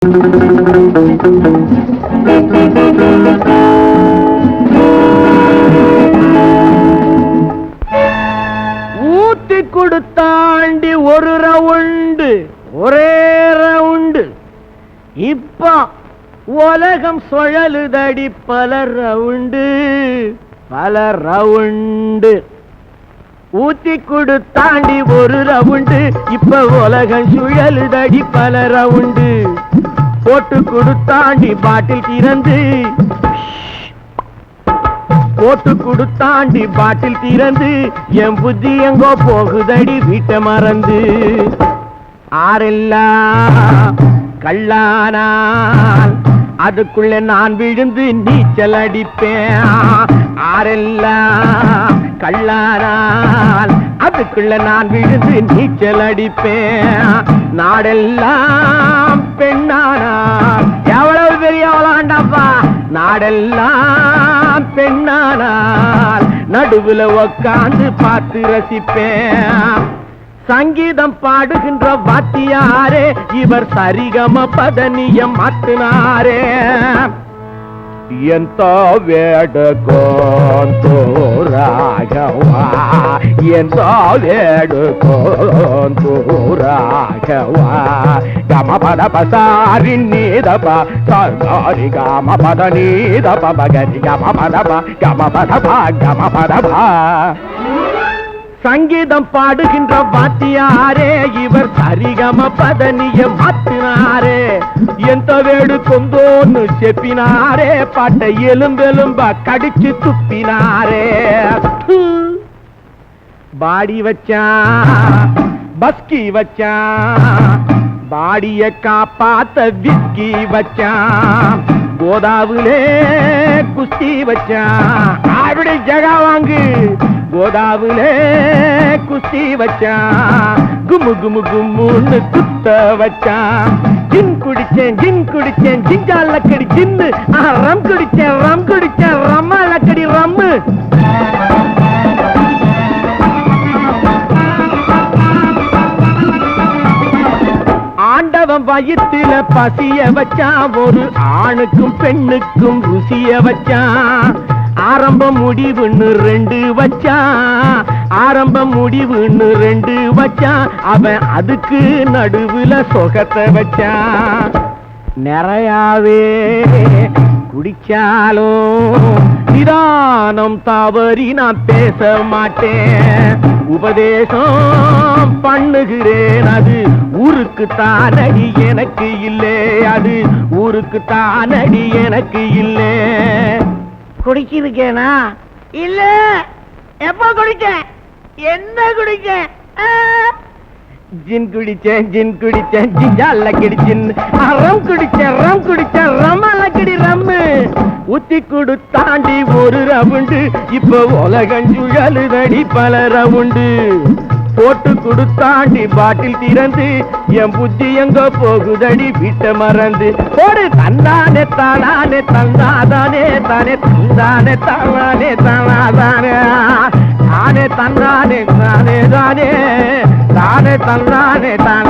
ஊத்தி கொடுத்தாண்டி ஒரு ரவுண்டு, ஒரே ரவுண்டு. இப்ப உலகம் சுழலுதடி பல ரவுண்டு, பல ரவுண்டு. ஊத்தி கொடுத்தாண்டி ஒரு ரவுண்டு, இப்ப உலகம் சுழலுதடி பல ரவுண்டு. போட்டு கொடுத்தாண்டி பாட்டில் திறந்து, போட்டு கொடுத்தாண்டி பாட்டில் திறந்து, என் புத்தி எங்கோ போகுதடி வீட்டை மறந்து. ஆரெல்லாம் கள்ளானால் அதுக்குள்ள நான் விழுந்து நீச்சல் அடிப்பேன். ஆரெல்லாம் கள்ளானால் அதுக்குள்ள நான் விழுந்து நீச்சல் அடிப்பேன். நாடெல்லாம் பெண்ணானால் எவ்வளவு பெரிய அவளாண்டாப்பா. நாடெல்லாம் பெண்ணானால் நடுவுல உக்காந்து பார்த்து ரசிப்பேன். சங்கீதம் பாடுகின்ற வாத்தியாரே இவர் சரிகம பதனியம் மாத்தினாரே. ಎಂತ ಬೇಡಕೊಂತೋರಾಗವಾ, ಎಂತ ಬೇಡಕೊಂತೋರಾಗವಾ. ಗಮ ಪದ ಪಸಾರಿ ನೀದಪ ಸಾರಿ ಗಮ ಪದ ನೀದಪ ಬಗರಿ ಗಮ ಪದ ಗಮ ಪದ ಗಮ ಪದ. சங்கீதம் பாடுகின்ற வாத்தியாரே இவர் சரிகம பதனிய மாத்தினாரே. எந்த வேடு கொந்தோன்னு செப்பினாரே, பாட்டை எலும்பெலும்பா கடிச்சு துப்பினாரே. பாடி வச்சான் பஸ்கி வச்சான், பாடிய காப்பாத்த விஸ்கி வச்சான். கோதாவிலே குஸ்தி வச்சான், அப்படி ஜகா வாங்கு. கோதாவிலே குஸ்தி வச்சான், குமு குமு கும்முன்னு குத்த வச்சான். ஜின் குடிச்சேன் ஜின் குடிச்சேன் ஜிஞ்சாலக்கடி ஜின்னு, ரம் குடிச்சேன் ரம் குடிச்சேன் ரம்மாலக்கடி ரம்மு. ஆண்டவன் வயிற்றுல பசிய வச்சான், ஒரு ஆணுக்கும் பெண்ணுக்கும் ருசிய வச்சான். ஆரம்பம் முடிவுன்னு ரெண்டு வச்சான், ஆரம்பம் முடிவுன்னு ரெண்டு வச்சான். அவன் அதுக்கு நடுவுல சொகத்தை வச்சான். நிறையாவே குடிச்சாலும் நிதானம் தவறி நான் பேச மாட்டேன். உபதேசம் பண்ணுகிறேன், அது ஊருக்கு தானடி எனக்கு இல்லை, அது ஊருக்கு தானடி எனக்கு இல்லை. குடிச்சிருக்கேனா? இல்ல. எப்ப குடிச்சேன்? என்ன குடிச்சேன்? ஜின் குடிச்சேன் ஜின் குடிச்சேன் ஜிஞ்சாலக்கடி ஜின், ரம் குடிச்சேன் ரம் குடிச்சேன் ரம்மாலக்கடி ரம்மு. ஊத்தி கொடுத்தாண்டி ஒரு ரவுண்டு, இப்ப உலகம் சுழலுதடி பல ரவுண்டு. போட்டு கொடுத்தாண்டி பாட்டில் திறந்து, என் புத்தி எங்க போகுதடி வீட்டை மறந்து. போடு தந்தானே தானே தந்தாதானே தானே தந்தானே தானே தானே தானே தந்தானே தானே தானே தானே தந்தானே தானே.